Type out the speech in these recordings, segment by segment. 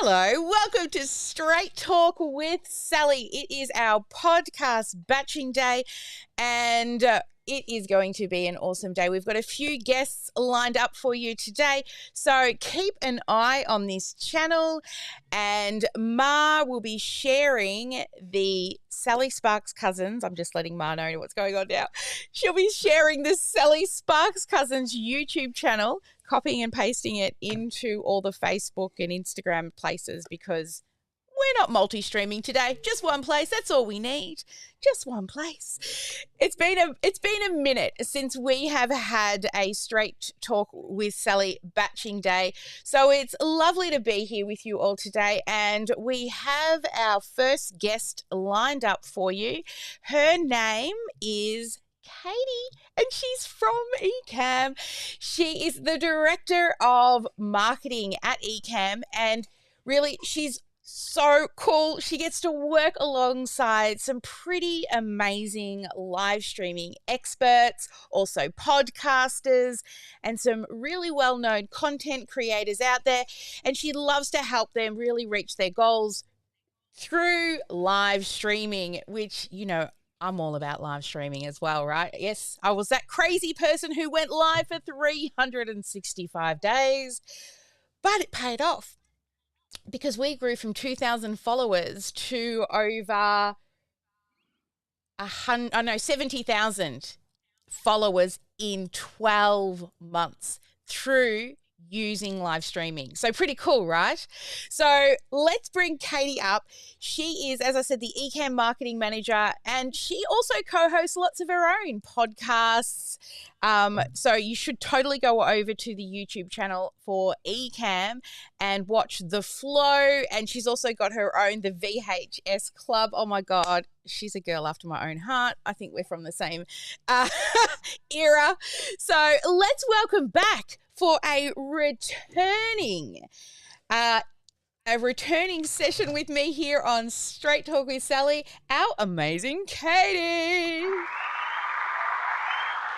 Hello, welcome to Straight Talk with Sally. It is our podcast batching day, and it is going to be an awesome day. We've got a few guests lined up for you today, so keep an eye on this channel. And Ma will be sharing the Sally Sparks Cousins. I'm just letting Ma know what's going on now. She'll be sharing the Sally Sparks Cousins YouTube channel, copying and pasting it into all the Facebook and Instagram places because we're not multi-streaming today. Just one place. That's all we need. Just one place. It's been a minute since we have had a Straight Talk with Sally batching day. So it's lovely to be here with you all today. And we have our first guest lined up for you. Her name is Katie, and she's from Encamm. She is the director of marketing at Encamm, and really she's so cool. She gets to work alongside some pretty amazing live streaming experts, also podcasters, and some really well-known content creators out there, and she loves to help them really reach their goals through live streaming, which, you know, I'm all about live streaming as well, right? Yes, I was that crazy person who went live for 365 days, but it paid off because we grew from 2,000 followers to over 70,000 followers in 12 months through using live streaming. So pretty cool, right? So let's bring Katie up. She is, as I said, the Encamm marketing manager, and she also co-hosts lots of her own podcasts. So you should totally go over to the YouTube channel for Encamm and watch The Flow. And she's also got her own, the VHS Club. Oh my God, she's a girl after my own heart. I think we're from the same era. So let's welcome back for a returning session with me here on Straight Talk with Sally, our amazing Katie.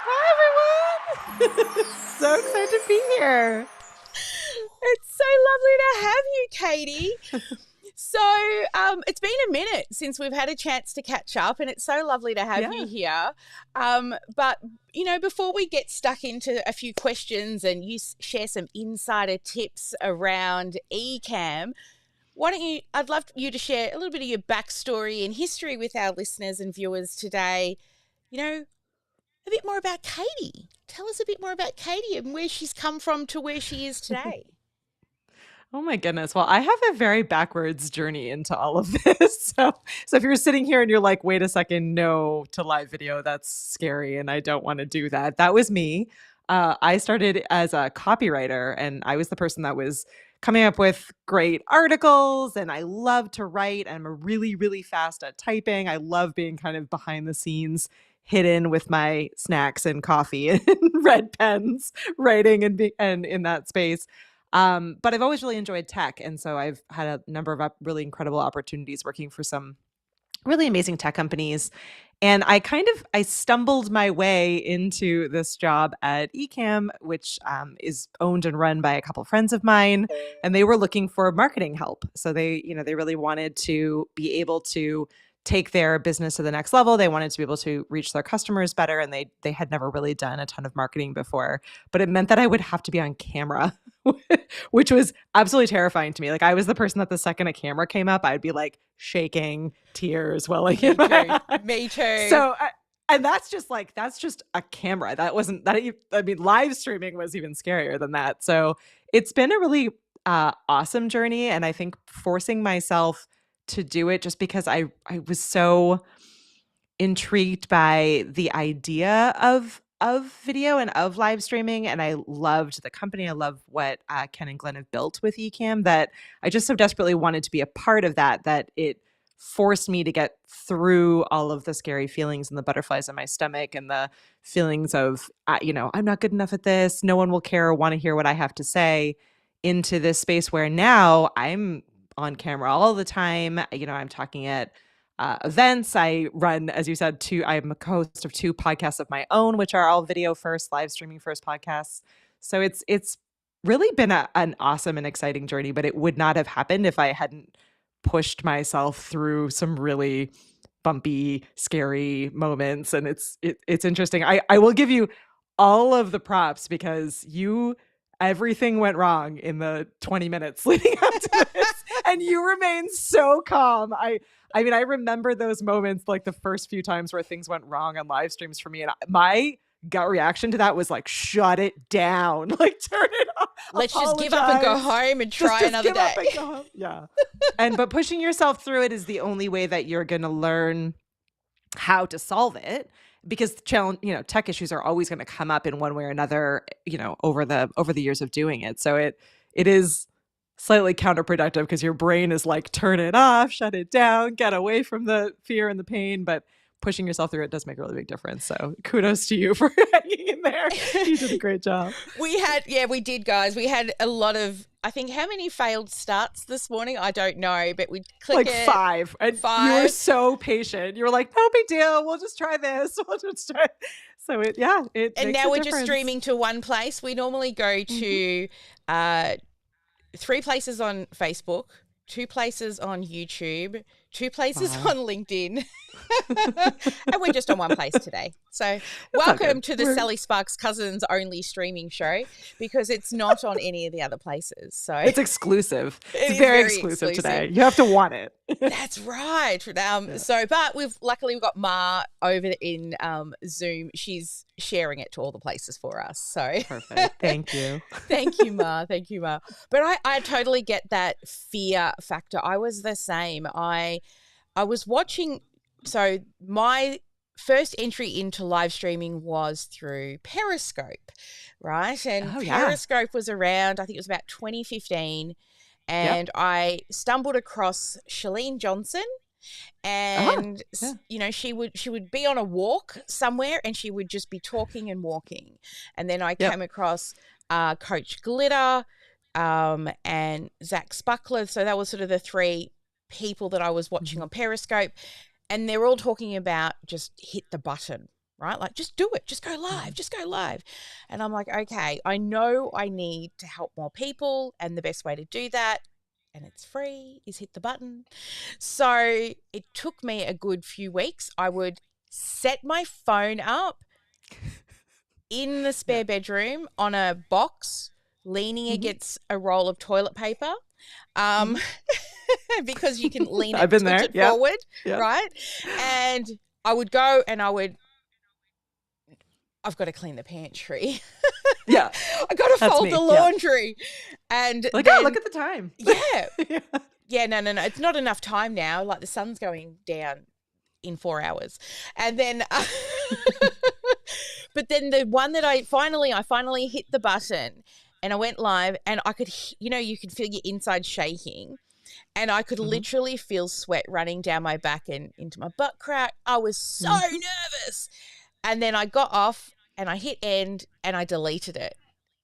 Hi, everyone. So excited to be here. It's so lovely to have you, Katie. So it's been a minute since we've had a chance to catch up, and it's so lovely to have you here. But, you know, before we get stuck into a few questions and you share some insider tips around Encamm, I'd love you to share a little bit of your backstory and history with our listeners and viewers today. You know, a bit more about Katie. Tell us a bit more about Katie and where she's come from to where she is today. Oh my goodness. Well, I have a very backwards journey into all of this. So if you're sitting here and you're like, wait a second, no to live video, that's scary and I don't want to do that. That was me. I started as a copywriter, and I was the person that was coming up with great articles, and I love to write. I'm really, really fast at typing. I love being kind of behind the scenes, hidden with my snacks and coffee and red pens, writing and in that space. But I've always really enjoyed tech. And so I've had a number of really incredible opportunities working for some really amazing tech companies. And I stumbled my way into this job at Encamm, which is owned and run by a couple of friends of mine. And they were looking for marketing help. So they really wanted to be able to take their business to the next level. They wanted to be able to reach their customers better. And they had never really done a ton of marketing before, but it meant that I would have to be on camera, which was absolutely terrifying to me. Like, I was the person that the second a camera came up, I'd be like shaking, tears welling in my eyes. Me too. So, and that's just a camera. That wasn't that. I mean, live streaming was even scarier than that. So it's been a really awesome journey. And I think forcing myself to do it just because I was so intrigued by the idea of video and of live streaming, and I loved the company. I love what Ken and Glenn have built with Encamm, that I just so desperately wanted to be a part of that it forced me to get through all of the scary feelings and the butterflies in my stomach and the feelings of, I'm not good enough at this. No one will care or want to hear what I have to say, into this space where now I'm on camera all the time. I'm talking at events. I run, as you said, I'm a co-host of 2 podcasts of my own, which are all video first, live streaming first podcasts. So it's really been an awesome and exciting journey, but it would not have happened if I hadn't pushed myself through some really bumpy, scary moments. And it's interesting. I will give you all of the props because everything went wrong in the 20 minutes leading up to this, and you remain so calm. I mean, I remember those moments, like the first few times where things went wrong on live streams for me, and my gut reaction to that was like, shut it down, like turn it off. Let's just give up and go home and try another day. Yeah. But pushing yourself through it is the only way that you're going to learn how to solve it, because tech issues are always going to come up in one way or another, over the years of doing it. So it is slightly counterproductive because your brain is like, turn it off, shut it down, get away from the fear and the pain. But pushing yourself through it does make a really big difference. So kudos to you for hanging in there. You did a great job. We did, guys. We had a lot of, I think, how many failed starts this morning? I don't know, but we'd click like 5. And you were so patient. You were like, no big deal. We'll just try this. We'll just try. So it and now we're difference. just streaming to one place. We normally go to 3 places on Facebook, 2 places on YouTube, 2 places on LinkedIn. And we're just on one place today. So welcome to the Sally Sparks Cousins only streaming show, because it's not on any of the other places. So it's exclusive. It's very exclusive today. You have to want it. That's right. But luckily we've got Ma over in Zoom. She's sharing it to all the places for us. So perfect. Thank you. Thank you, Ma. But I totally get that fear factor. I was the same. I was watching. So my first entry into live streaming was through Periscope, right? And Periscope was around, I think it was about 2015. And I stumbled across Shalene Johnson, and she would be on a walk somewhere and she would just be talking and walking. And then I came across Coach Glitter and Zach Spuckler. So that was sort of the 3 people that I was watching on Periscope. And they're all talking about just hit the button, right? Like, just do it. Just go live. And I'm like, okay, I know I need to help more people. And the best way to do that, and it's free, is hit the button. So it took me a good few weeks. I would set my phone up in the spare bedroom on a box, leaning against a roll of toilet paper. Because you can lean it, it forward, right? And I would go and I've got to clean the pantry. I got to fold the laundry. And look at the time. No. It's not enough time now. Like, the sun's going down in 4 hours. And then, but then the one that I finally hit the button and I went live, and I could, you could feel your inside shaking. And I could literally feel sweat running down my back and into my butt crack. I was so nervous. And then I got off and I hit end and I deleted it.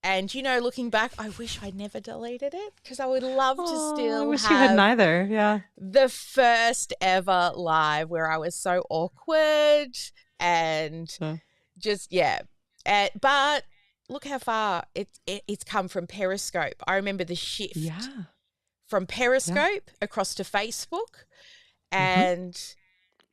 And, looking back, I wish I never deleted it, because I would love to still I wish you had neither. Yeah. The first ever live where I was so awkward and but look how far it's come from Periscope. I remember the shift. Yeah. From Periscope across to Facebook, and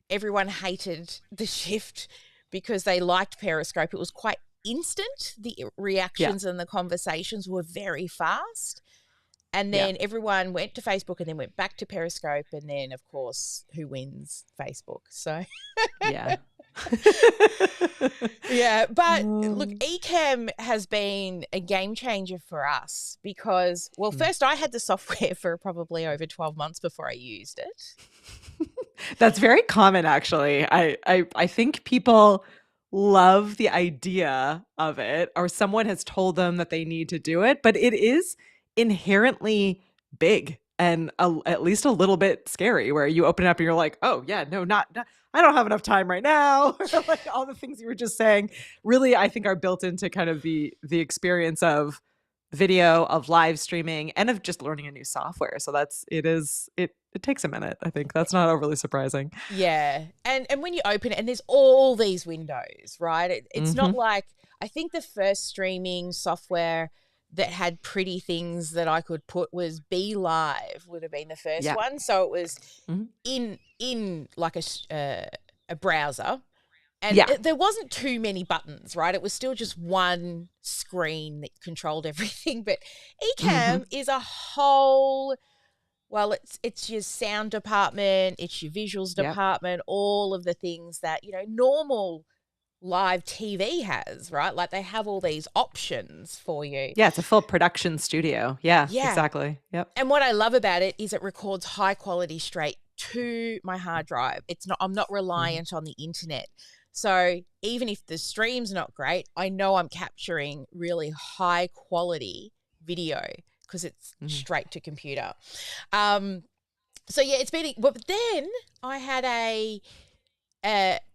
everyone hated the shift because they liked Periscope. It was quite instant. The reactions and the conversations were very fast. And then everyone went to Facebook and then went back to Periscope. And then, of course, who wins? Facebook. So, but look, Encamm has been a game changer for us because, well, first I had the software for probably over 12 months before I used it. That's very common, actually. I think people love the idea of it, or someone has told them that they need to do it, but it is inherently big and at least a little bit scary, where you open it up and you're like, oh yeah, no, not I don't have enough time right now. Like all the things you were just saying really, I think, are built into kind of the experience of video, of live streaming, and of just learning a new software. So it takes a minute. I think that's not overly surprising. Yeah. And when you open it and there's all these windows, right? It's not like, I think the first streaming software that had pretty things that I could put was Be Live would have been the first one. So it was in like a browser. And there wasn't too many buttons, right? It was still just one screen that controlled everything. But Ecamm is a whole, well, it's your sound department, it's your visuals department, all of the things that, you know, normal live TV has, right? Like they have all these options for you. Yeah, it's a full production studio. Yeah, exactly. Yep. And what I love about it is it records high quality straight to my hard drive. I'm not reliant on the internet. So even if the stream's not great, I know I'm capturing really high quality video because it's straight to computer. So yeah, it's been, but then I had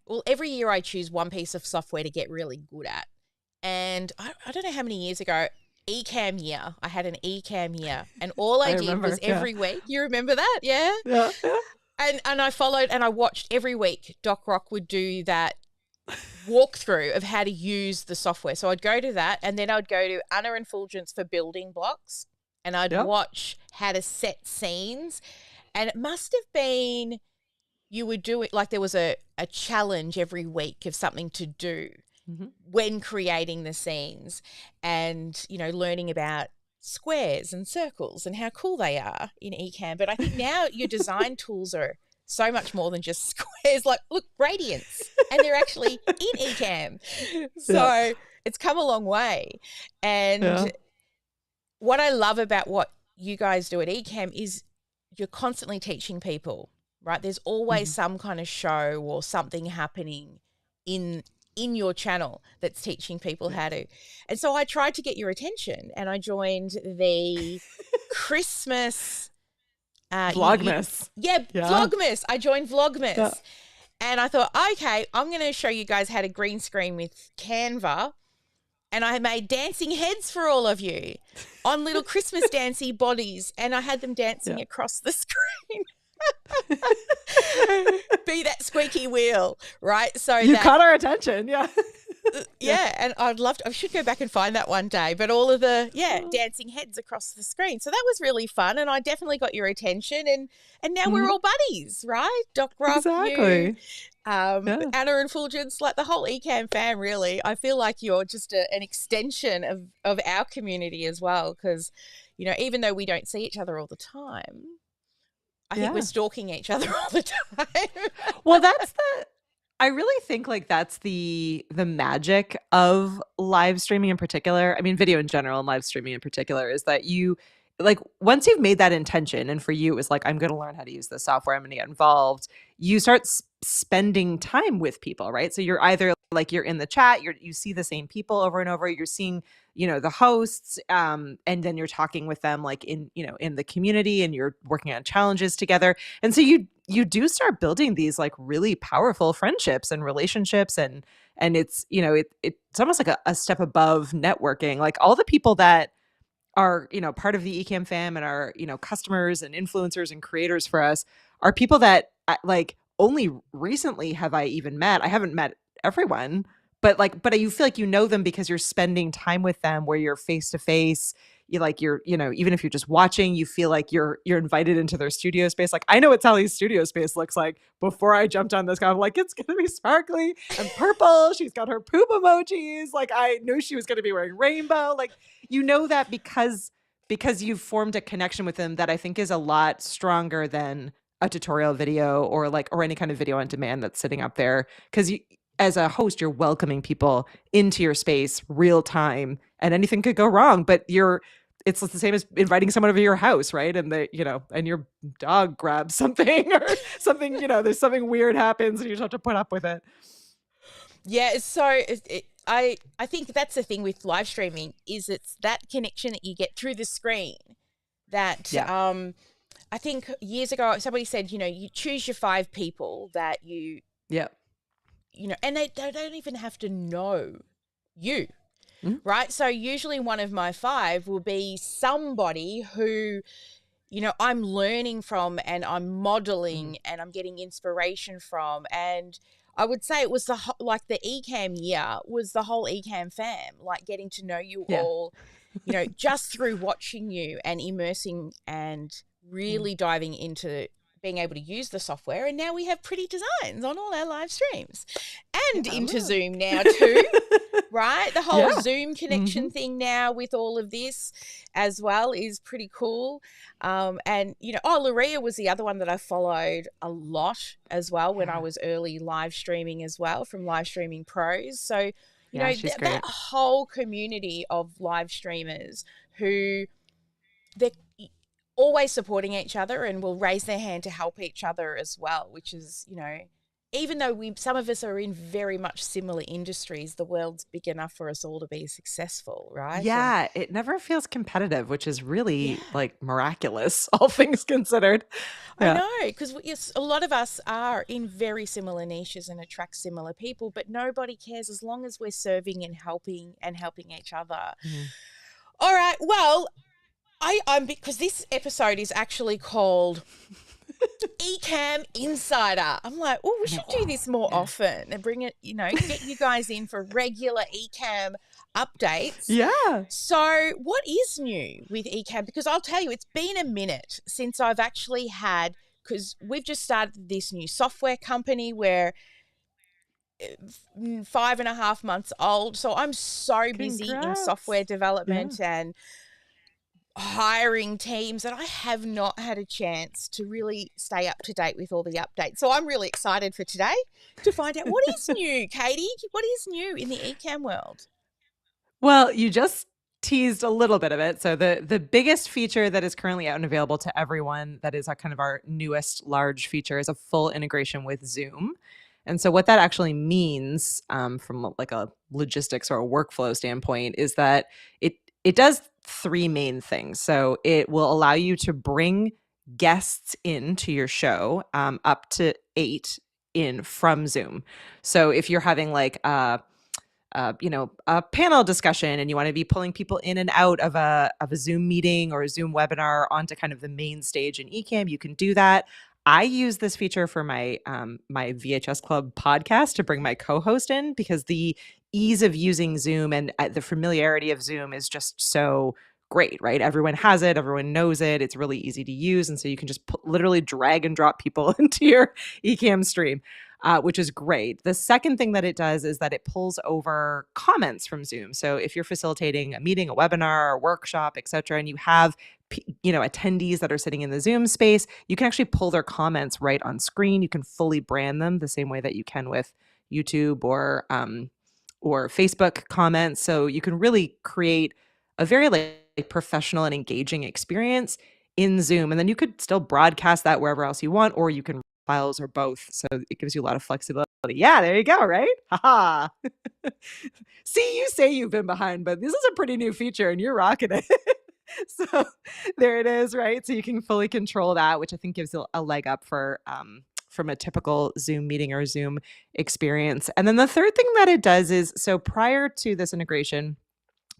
well, every year I choose one piece of software to get really good at. And I don't know how many years ago, Ecamm year, I had an Ecamm year. And all I did was every week. You remember that? Yeah? Yeah. And I followed and I watched every week. Doc Rock would do that walkthrough of how to use the software. So I'd go to that and then I'd go to Anna and Fulgence for building blocks and I'd watch how to set scenes. And it must have been, you would do it like there was a challenge every week of something to do when creating the scenes and, you know, learning about squares and circles and how cool they are in Ecamm. But I think now your design tools are so much more than just squares. Like, look, gradients, and they're actually in Ecamm. So it's come a long way. And what I love about what you guys do at Ecamm is you're constantly teaching people, right? There's always some kind of show or something happening in your channel that's teaching people how to. And so I tried to get your attention and I joined the Christmas Vlogmas. Vlogmas. I joined Vlogmas. Yeah. And I thought, okay, I'm going to show you guys how to green screen with Canva. And I made dancing heads for all of you on little Christmas dancey bodies. And I had them dancing across the screen. Be that squeaky wheel, right? So you caught our attention. And I should go back and find that one day, but all of the dancing heads across the screen, so that was really fun and I definitely got your attention and now we're all buddies, right? Doc Rock, you, Anna and Fulgence, like the whole Ecamm fam, really. I feel like you're just an extension of our community as well, because, you know, even though we don't see each other all the time, I think we're stalking each other all the time. Well, I really think like that's the magic of live streaming in particular. I mean, video in general and live streaming in particular is that you like once you've made that intention, and for you it was like, I'm going to learn how to use this software, I'm going to get involved. You start spending time with people, right? So you're either like you're in the chat, you see the same people over and over, you're seeing, you know, the hosts, and then you're talking with them like in, you know, in the community, and you're working on challenges together. And so you do start building these like really powerful friendships and relationships, and it's, you know, it's almost like a step above networking. Like all the people that are, you know, part of the Ecamm fam and are, you know, customers and influencers and creators for us are people that like only recently have I even met. I haven't met everyone, but you feel like you know them because you're spending time with them where you're face to face. You're, you know, even if you're just watching, you feel like you're invited into their studio space. Like I know what Sally's studio space looks like before I jumped on this guy. I'm like, it's going to be sparkly and purple. She's got her poop emojis. Like I knew she was going to be wearing rainbow. Like, you know that because you've formed a connection with them that I think is a lot stronger than a tutorial video or any kind of video on demand that's sitting up there. Because as a host, you're welcoming people into your space real time, and anything could go wrong, but it's the same as inviting someone over to your house, right? And and your dog grabs something or something, you know, there's something weird happens and you just have to put up with it. Yeah, so I think that's the thing with live streaming is it's that connection that you get through the screen that I think years ago somebody said, you know, you choose your 5 people that you know, and they don't even have to know you. Right? So usually one of my 5 will be somebody who, you know, I'm learning from and I'm modeling and I'm getting inspiration from. And I would say it was the Ecamm year was the whole Ecamm fam, like getting to know you all just through watching you and immersing and really diving into being able to use the software. And now we have pretty designs on all our live streams and into Zoom now too, right? The whole Zoom connection thing now with all of this as well is pretty cool. And, Loria was the other one that I followed a lot as well when I was early live streaming as well from Live Streaming Pros. So, that whole community of live streamers who they're always supporting each other and will raise their hand to help each other as well, which is, even though some of us are in very much similar industries, the world's big enough for us all to be successful, right? Yeah, it never feels competitive, which is really like miraculous, all things considered. I know, because a lot of us are in very similar niches and attract similar people, but nobody cares as long as we're serving and helping each other. All right, well, I'm because this episode is actually called Encamm Insider. I'm like, oh, we should do this more often and bring it, get you guys in for regular Encamm updates. Yeah. So what is new with Encamm? Because I'll tell you, it's been a minute since I've actually because we've just started this new software company where 5.5 months old. So I'm so busy in software development and hiring teams that I have not had a chance to really stay up to date with all the updates. So I'm really excited for today to find out what is new, Katie. What is new in the Encamm world? Well, you just teased a little bit of it. So the biggest feature that is currently out and available to everyone that is kind of our newest large feature is a full integration with Zoom. And so what that actually means from like a logistics or a workflow standpoint is that it does three main things. So it will allow you to bring guests into your show, up to 8 in from Zoom. So if you're having like a panel discussion and you want to be pulling people in and out of a Zoom meeting or a Zoom webinar onto kind of the main stage in Encamm, you can do that. I use this feature for my my VHS Club podcast to bring my co-host in because the ease of using Zoom and the familiarity of Zoom is just so great, right? Everyone has it, everyone knows it. It's really easy to use, and so you can just literally drag and drop people into your Encamm stream. Which is great. The second thing that it does is that it pulls over comments from Zoom. So if you're facilitating a meeting, a webinar, a workshop, et cetera, and you have attendees that are sitting in the Zoom space, you can actually pull their comments right on screen. You can fully brand them the same way that you can with YouTube or Facebook comments. So you can really create a very professional and engaging experience in Zoom. And then you could still broadcast that wherever else you want, or you can files or both. So it gives you a lot of flexibility. Yeah, there you go, right? Haha. See, you say you've been behind, but this is a pretty new feature and you're rocking it. So there it is, right? So you can fully control that, which I think gives a leg up for from a typical Zoom meeting or Zoom experience. And then the third thing that it does is, so prior to this integration,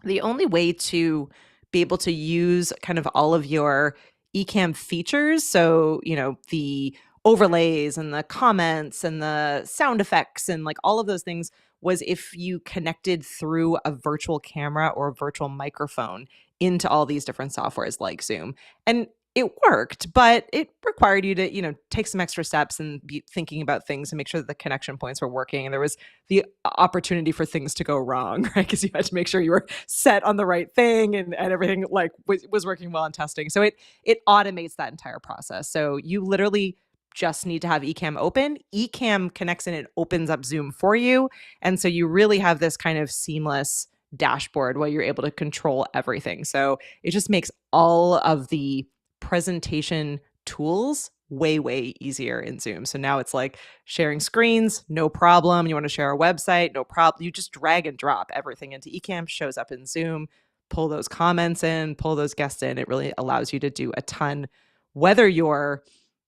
the only way to be able to use kind of all of your Encamm features, so, the overlays and the comments and the sound effects and like all of those things, was if you connected through a virtual camera or a virtual microphone into all these different softwares like Zoom. And it worked, but it required you to, take some extra steps and be thinking about things and make sure that the connection points were working. And there was the opportunity for things to go wrong, right? Because you had to make sure you were set on the right thing and everything was working well in testing. So it automates that entire process. So you literally just need to have Encamm open. Encamm connects in and opens up Zoom for you. And so you really have this kind of seamless dashboard where you're able to control everything. So it just makes all of the presentation tools way, way easier in Zoom. So now it's like sharing screens, no problem. You want to share a website, no problem. You just drag and drop everything into Encamm, shows up in Zoom, pull those comments in, pull those guests in. It really allows you to do a ton, whether you're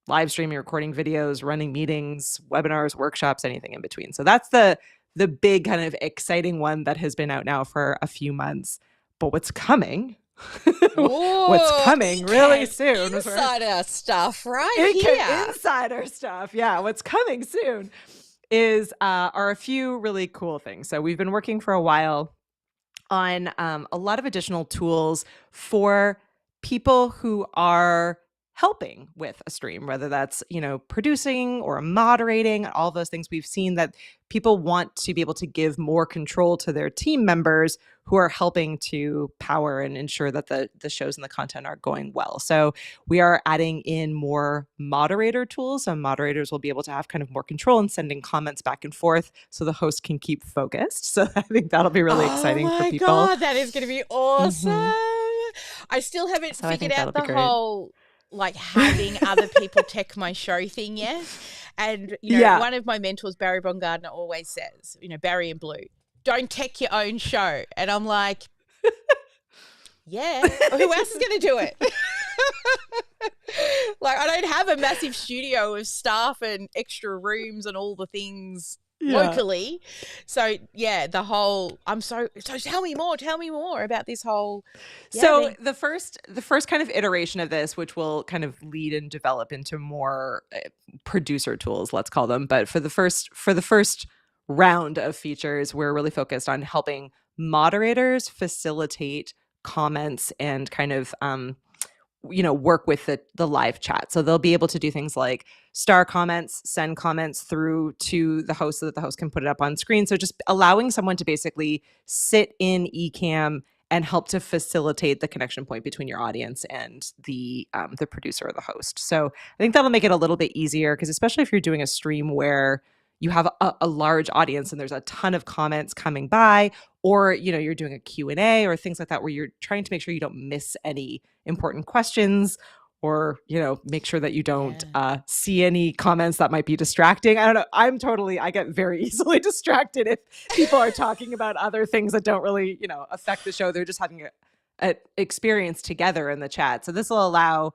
live streaming, recording videos, running meetings, webinars, workshops, anything in between. So that's the big kind of exciting one that has been out now for a few months. But what's coming? What's coming really soon? Insider stuff, right here. Insider stuff. Yeah. What's coming soon are a few really cool things. So we've been working for a while on a lot of additional tools for people who are helping with a stream, whether that's, producing or moderating, all those things. We've seen that people want to be able to give more control to their team members who are helping to power and ensure that the shows and the content are going well. So we are adding in more moderator tools. So moderators will be able to have kind of more control in sending comments back and forth so the host can keep focused. So I think that'll be really exciting for people. Oh my God, that is going to be awesome. I still haven't So I figured think out that'll the be great. whole like having other people tech my show thing yet. And, one of my mentors, Barry Baumgartner, always says, Barry and Blue, don't tech your own show. And I'm like, yeah, who else is going to do it? Like, I don't have a massive studio of staff and extra rooms and all the things locally. So yeah, so tell me more about this whole thing. The first kind of iteration of this, which will kind of lead and develop into more producer tools, let's call them, but for the first round of features, we're really focused on helping moderators facilitate comments and kind of work with the live chat. So they'll be able to do things like star comments, send comments through to the host so that the host can put it up on screen. So just allowing someone to basically sit in Ecamm and help to facilitate the connection point between your audience and the producer or the host. So I think that'll make it a little bit easier, because especially if you're doing a stream where you have a large audience and there's a ton of comments coming by, or you're doing a Q&A or things like that, where you're trying to make sure you don't miss any important questions, or make sure that you don't see any comments that might be distracting. I don't know. I get very easily distracted if people are talking about other things that don't really affect the show. They're just having an experience together in the chat. So this will allow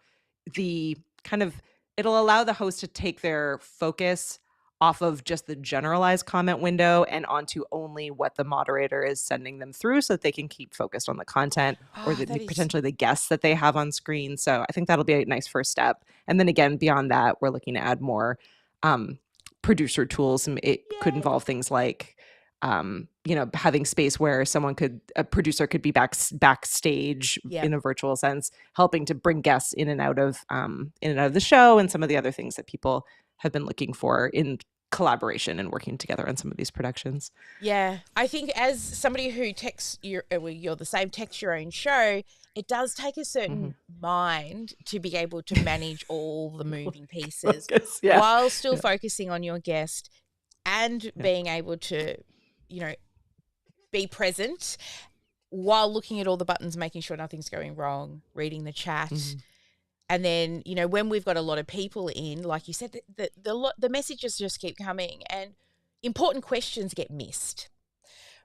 it'll allow the host to take their focus off of just the generalized comment window and onto only what the moderator is sending them through, so that they can keep focused on the content or potentially the guests that they have on screen. So I think that'll be a nice first step. And then again, beyond that, we're looking to add more producer tools. And it could involve things like, having space where a producer could be backstage in a virtual sense, helping to bring guests in and out of the show, and some of the other things that people have been looking for in collaboration and working together on some of these productions. Yeah, I think as somebody who you're the same text your own show, it does take a certain mind to be able to manage all the moving pieces while still focusing on your guest and being able to, be present while looking at all the buttons, making sure nothing's going wrong, reading the chat. And then, when we've got a lot of people in, like you said, the messages just keep coming and important questions get missed,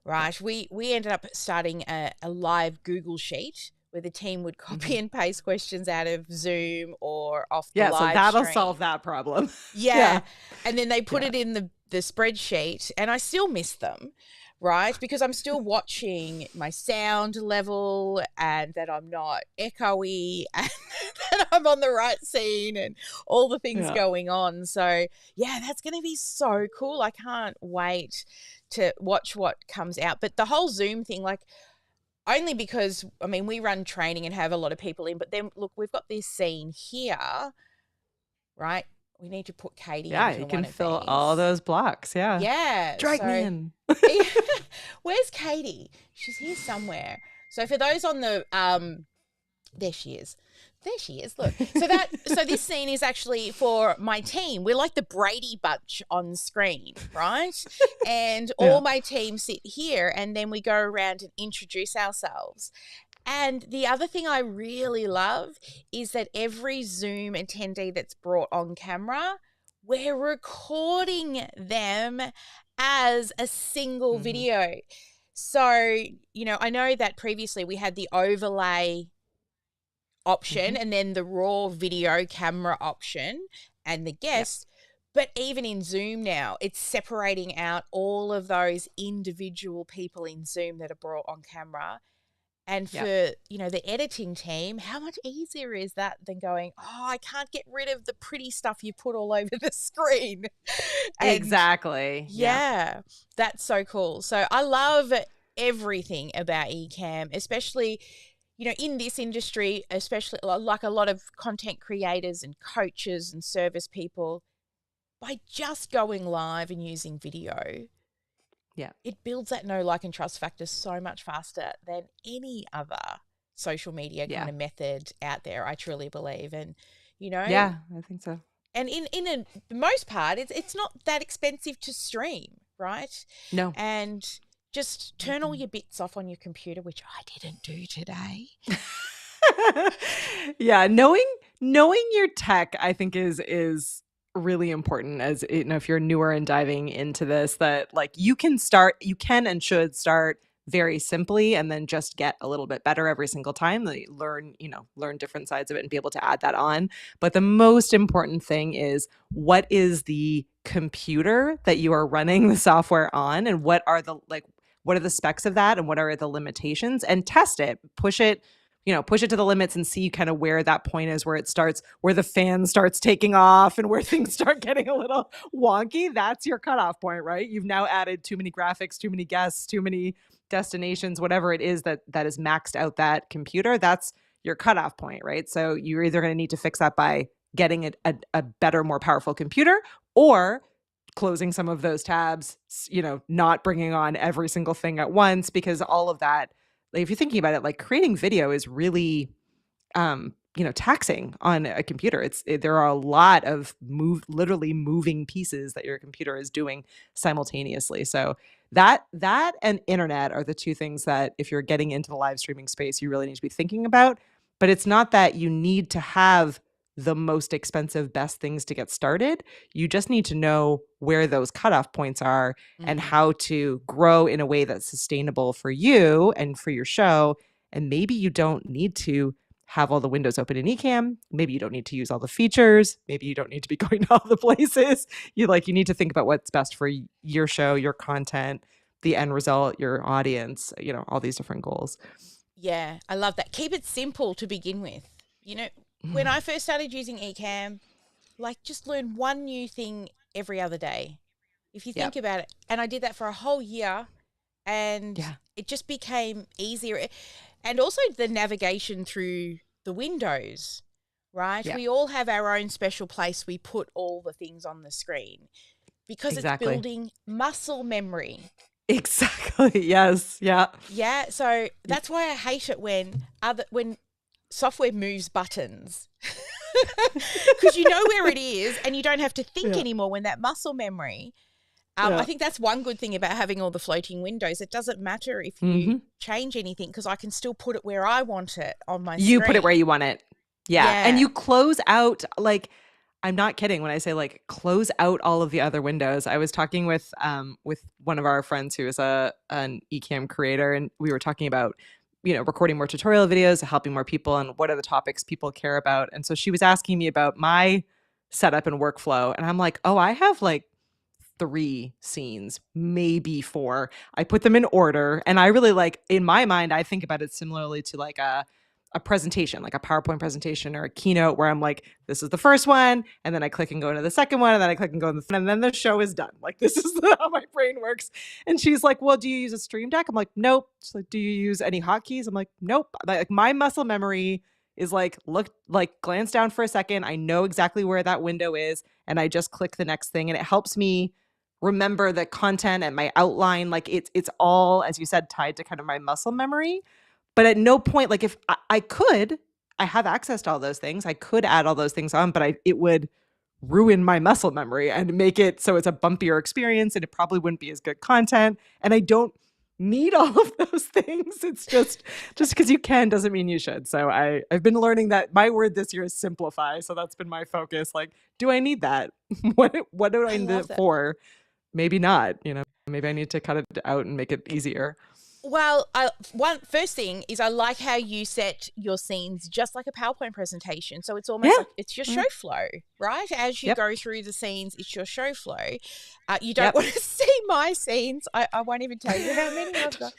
right? We ended up starting a live Google Sheet where the team would copy and paste questions out of Zoom or off the live so that'll stream. solve that problem. And then they put it in the spreadsheet, and I still miss them, right? Because I'm still watching my sound level and that I'm not echoey and that I'm on the right scene and all the things going on. So, that's going to be so cool. I can't wait to watch what comes out. But the whole Zoom thing, only because, we run training and have a lot of people in, but then, look, we've got this scene here, right? We need to put Katie into one of these. Yeah, you can fill all those blocks. Yeah. Yeah. Drag me in. Where's Katie? She's here somewhere. So for those on the there she is. Look. So this scene is actually for my team. We're like the Brady Bunch on screen, right? And all my team sit here, and then we go around and introduce ourselves. And the other thing I really love is that every Zoom attendee that's brought on camera, we're recording them as a single video. So, I know that previously we had the overlay option and then the raw video camera option and the guests. But even in Zoom now, it's separating out all of those individual people in Zoom that are brought on camera. And for, the editing team, how much easier is that than going, I can't get rid of the pretty stuff you put all over the screen. Exactly. Yeah, that's so cool. So I love everything about Ecamm, especially, in this industry, especially like a lot of content creators and coaches and service people, by just going live and using video, Yeah. it builds that know, like, and trust factor so much faster than any other social media kind Yeah. of method out there, I truly believe. And, Yeah, I think so. and the most part, it's not that expensive to stream, right? No. And just turn all your bits off on your computer, which I didn't do today. Yeah, knowing your tech, I think is really important. As if you're newer and diving into this, that like you can and should start very simply and then just get a little bit better every single time. Like learn different sides of it and be able to add that on. But the most important thing is, what is the computer that you are running the software on, and what are the specs of that, and what are the limitations, and test it, push it to the limits and see kind of where that point is, where the fan starts taking off and where things start getting a little wonky. That's your cutoff point, right? You've now added too many graphics, too many guests, too many destinations, whatever it is that is maxed out that computer. That's your cutoff point, right? So you're either going to need to fix that by getting a better, more powerful computer, or closing some of those tabs, not bringing on every single thing at once, because all of that, like, if you're thinking about it, like, creating video is really taxing on a computer. There are a lot of literally moving pieces that your computer is doing simultaneously. So that and internet are the two things that, if you're getting into the live streaming space, you really need to be thinking about. But it's not that you need to have the most expensive, best things to get started. You just need to know where those cutoff points are and how to grow in a way that's sustainable for you and for your show. And maybe you don't need to have all the windows open in Ecamm. Maybe you don't need to use all the features. Maybe you don't need to be going to all the places. You need to think about what's best for your show, your content, the end result, your audience, all these different goals. Yeah, I love that. Keep it simple to begin with. When I first started using Ecamm, just learn one new thing every other day. If you think about it, and I did that for a whole year, and it just became easier. And also the navigation through the windows, right? Yeah. We all have our own special place we put all the things on the screen, because it's building muscle memory. Exactly. Yes. Yeah. Yeah. So that's why I hate it when software moves buttons, because you know where it is and you don't have to think anymore when that muscle memory. I think that's one good thing about having all the floating windows. It doesn't matter if you change anything, because I can still put it where I want it on my screen. You put it where you want it. Yeah. And you close out, I'm not kidding when I say close out all of the other windows. I was talking with one of our friends who is an Ecamm creator, and we were talking about recording more tutorial videos, helping more people, and what are the topics people care about. And so she was asking me about my setup and workflow, and I'm like, oh, I have 3 scenes, maybe 4. I put them in order, and I really in my mind, I think about it similarly to a presentation, like a PowerPoint presentation or a keynote, where I'm like, this is the first one, and then I click and go into the second one, and then I click and go in the and then the show is done. This is how my brain works. And she's like, well, do you use a Stream Deck? I'm like, nope. She's like, do you use any hotkeys? I'm like, nope. My muscle memory is glance down for a second. I know exactly where that window is, and I just click the next thing, and it helps me remember the content and my outline. It's all, as you said, tied to kind of my muscle memory. But at no point, if I have access to all those things, I could add all those things on, but it would ruin my muscle memory and make it so it's a bumpier experience, and it probably wouldn't be as good content. And I don't need all of those things. It's just because you can doesn't mean you should. So I've been learning that my word this year is simplify. So that's been my focus. Do I need that? What do I need it for? Maybe not. Maybe I need to cut it out and make it easier. Well, first thing is, I like how you set your scenes just like a PowerPoint presentation. So it's almost like it's your show flow, right? As you go through the scenes, it's your show flow. You don't want to see my scenes. I won't even tell you how many I've got.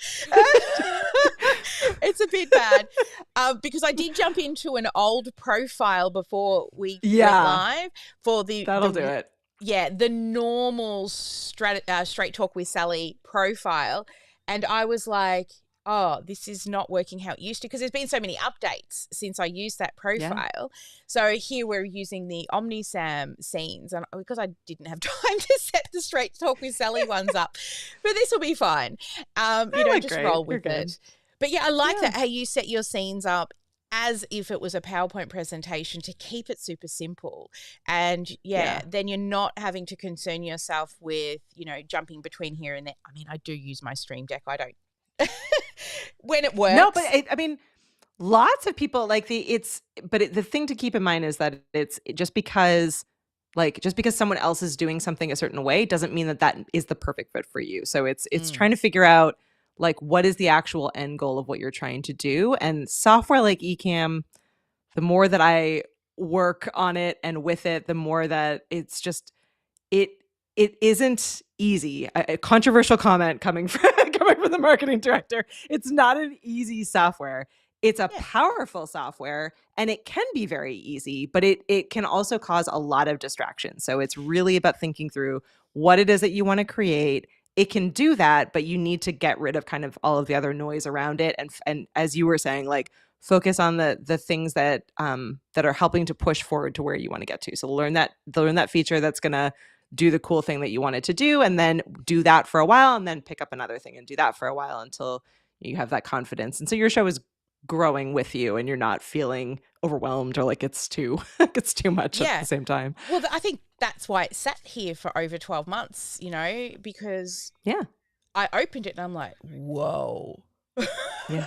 It's a bit bad, because I did jump into an old profile before we went live for That'll do it. Yeah, the normal straight talk with Sally profile. And I was like, oh, this is not working how it used to, because there's been so many updates since I used that Yeah. profile. So here we're using the OmniSam scenes, and because I didn't have time to set the Straight Talk with Sally ones up, but this will be fine. Just great. roll You're with good. it. But yeah, I like Yeah. that how you set your scenes up as if it was a PowerPoint presentation to keep it super simple. And Yeah. then you're not having to concern yourself with, jumping between here and there. I mean, I do use my Stream Deck. I don't when it works. No, but I mean, lots of people like the thing to keep in mind is that it's just because someone else is doing something a certain way doesn't mean that is the perfect fit for you. So it's trying to figure out like what is the actual end goal of what you're trying to do. And software like Ecamm, the more that I work on it and with it, the more that it's just it isn't easy. A controversial comment coming from the marketing director. It's not an easy software. It's a powerful software, and it can be very easy, but it can also cause a lot of distraction. So it's really about thinking through what it is that you want to create. It can do that, but you need to get rid of kind of all of the other noise around it, and as you were saying, like focus on the things that are helping to push forward to where you want to get to. So learn that feature that's gonna do the cool thing that you wanted to do, and then do that for a while, and then pick up another thing and do that for a while until you have that confidence. And so your show is growing with you and you're not feeling overwhelmed or like it's too much at the same time. Well, I think that's why it sat here for over 12 months, because I opened it and I'm like, whoa. Yeah.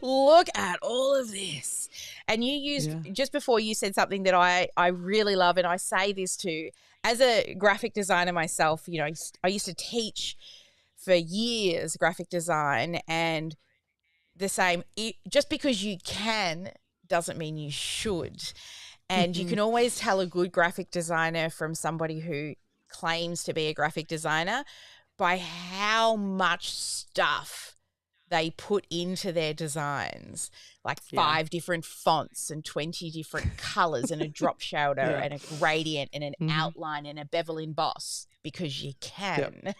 Look at all of this. And you used, just before you said something that I really love, and I say this too, as a graphic designer myself, I used to teach for years graphic design, and the same, just because you can doesn't mean you should. And you can always tell a good graphic designer from somebody who claims to be a graphic designer by how much stuff they put into their designs, like 5 different fonts and 20 different colors and a drop shadow and a gradient and an outline and a bevel emboss, because you can.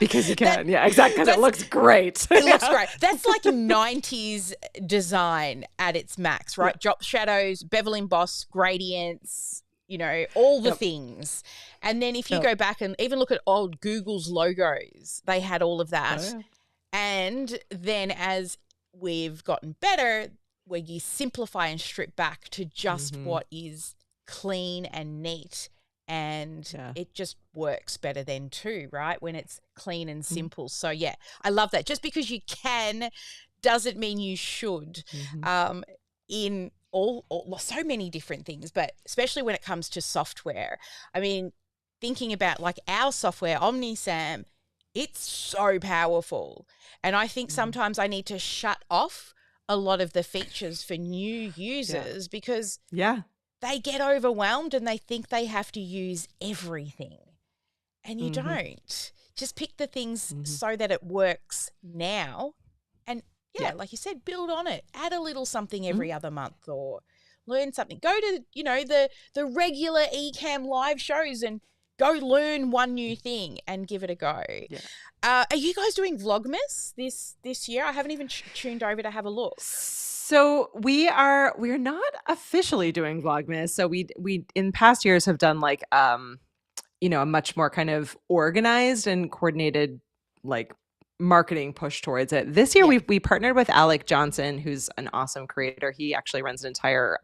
Because you can. Exactly. Because it looks great. It looks great. That's like 90s design at its max, right? Drop shadows, bevel emboss, gradients, all the things. And then if you go back and even look at old Google's logos, they had all of that. And then as we've gotten better, where you simplify and strip back to just what is clean and neat, and it just works better then too, right? When it's clean and simple. So I love that. Just because you can doesn't mean you should. In all so many different things, but especially when it comes to software. I mean, thinking about like our software, OmniSam, it's so powerful. And I think sometimes I need to shut off a lot of the features for new users because they get overwhelmed and they think they have to use everything. And you don't. Just pick the things so that it works now. And like you said, build on it. Add a little something every other month, or learn something. Go to, the regular Ecamm live shows and go learn one new thing and give it a go. Are you guys doing Vlogmas this year? I haven't even tuned over to have a look. So we're not officially doing Vlogmas. So we in past years have done like a much more kind of organized and coordinated like marketing push towards it. This year we partnered with Alec Johnson, who's an awesome creator. He actually runs an entire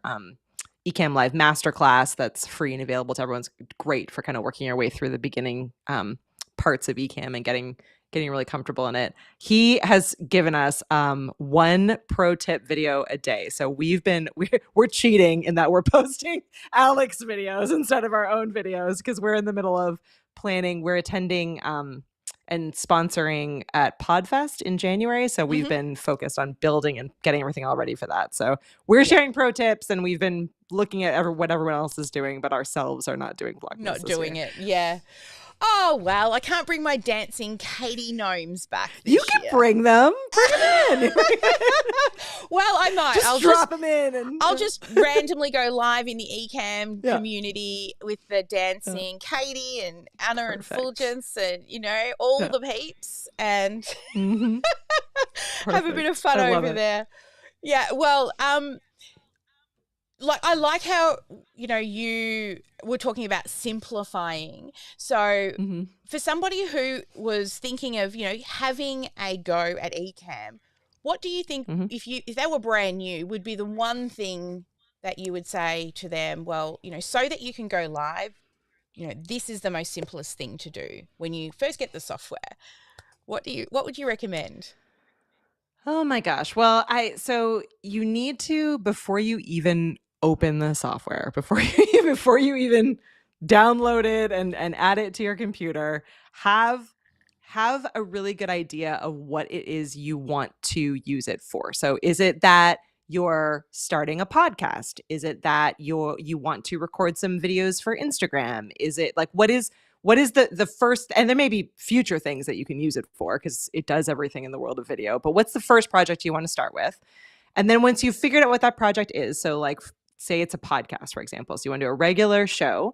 Ecamm Live masterclass that's free and available to everyone. It's great for kind of working your way through the beginning parts of Ecamm and getting really comfortable in it. He has given us one pro tip video a day. So we're cheating in that we're posting Alex videos instead of our own videos because we're in the middle of planning. We're attending and sponsoring at Podfest in January. So we've been focused on building and getting everything all ready for that. So we're sharing pro tips and we've been looking at what everyone else is doing, but ourselves are not doing Vlogmas. Not doing it. Yeah. Oh, well, I can't bring my dancing Katie gnomes back this You can year. bring them. Bring them in. Well, I might. Just drop them in. And, I'll just randomly go live in the Encamm Yeah. community with the dancing Katie and Anna Perfect. and Fulgence and, all the peeps and have a bit of fun over there. Yeah, well, I like how, you were talking about simplifying. So for somebody who was thinking of, having a go at Encamm, what do you think if they were brand new would be the one thing that you would say to them, well, so that you can go live, this is the most simplest thing to do when you first get the software. What would you recommend? Oh my gosh. Well, so you need to, before you even open the software, before you even download it and add it to your computer, have a really good idea of what it is you want to use it for. So is it that you're starting a podcast? Is it that you want to record some videos for Instagram? Is it like what is the first, and there may be future things that you can use it for because it does everything in the world of video, but what's the first project you want to start with? And then once you've figured out what that project is, so like say it's a podcast, for example, so you want to do a regular show,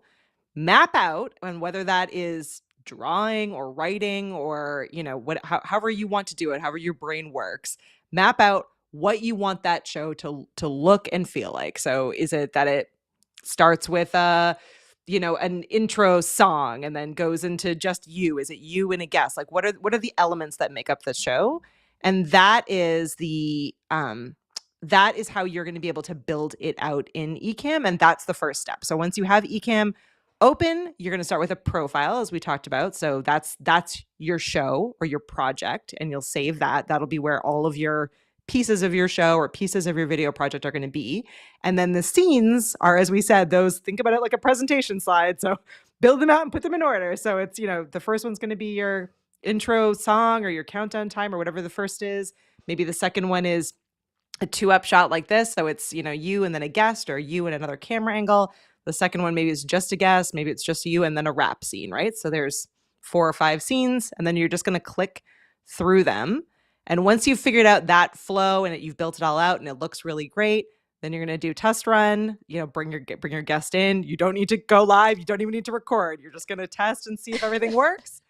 map out on whether that is drawing or writing or, however you want to do it, however your brain works, map out what you want that show to look and feel like. So is it that it starts with an intro song and then goes into just you? Is it you and a guest? Like what are the elements that make up the show? And that is how you're going to be able to build it out in Encamm. And that's the first step. So once you have Encamm open, you're going to start with a profile, as we talked about. So that's your show or your project, and you'll save that. That'll be where all of your pieces of your show or pieces of your video project are going to be. And then the scenes are, as we said, think about it like a presentation slide. So build them out and put them in order. So it's, the first one's going to be your intro song or your countdown time or whatever the first is. Maybe the second one is a 2-up shot like this. So it's, you and then a guest, or you and another camera angle. The second one maybe is just a guest, maybe it's just you and then a wrap scene, right? So there's 4 or 5 scenes, and then you're just going to click through them. And once you've figured out that flow and you've built it all out and it looks really great, then you're going to do test run, bring your guest in. You don't need to go live. You don't even need to record. You're just going to test and see if everything works.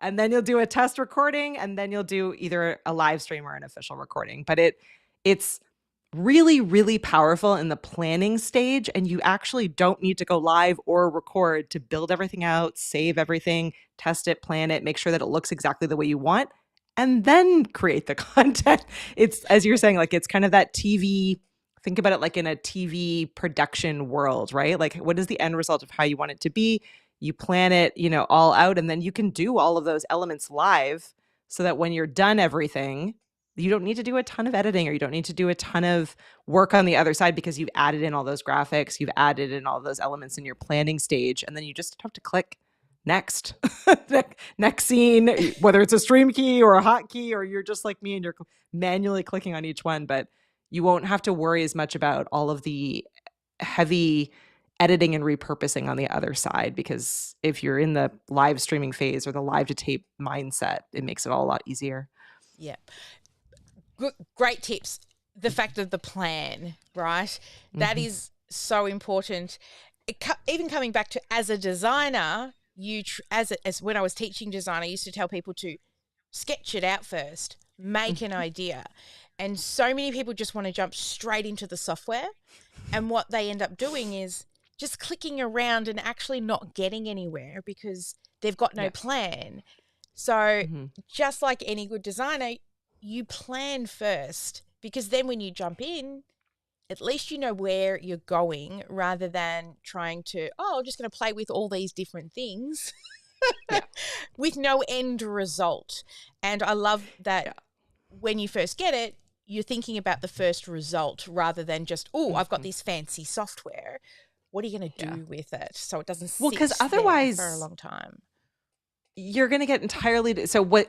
And then you'll do a test recording, and then you'll do either a live stream or an official recording. But it's really, really powerful in the planning stage, and you actually don't need to go live or record to build everything out, save everything, test it, plan it, make sure that it looks exactly the way you want, and then create the content. It's, as you're saying, like it's kind of that TV, think about it like in a TV production world, right? Like what is the end result of how you want it to be? You plan it, all out, and then you can do all of those elements live so that when you're done everything, you don't need to do a ton of editing, or you don't need to do a ton of work on the other side because you've added in all those graphics, you've added in all those elements in your planning stage, and then you just have to click next. Next scene, whether it's a stream key or a hotkey, or you're just like me and you're manually clicking on each one, but you won't have to worry as much about all of the heavy editing and repurposing on the other side, because if you're in the live streaming phase or the live to tape mindset, it makes it all a lot easier. Yeah. Great tips. The fact of the plan, right? That is so important. Even coming back to as a designer, as when I was teaching design, I used to tell people to sketch it out first, make an idea. And so many people just want to jump straight into the software. And what they end up doing is just clicking around and actually not getting anywhere because they've got no plan. So just like any good designer, you plan first, because then when you jump in, at least you know where you're going, rather than trying to, I'm just going to play with all these different things with no end result. And I love that when you first get it, you're thinking about the first result rather than just, I've got this fancy software. What are you going to do with it? So it doesn't sit because otherwise there for a long time. You're going to get entirely. So what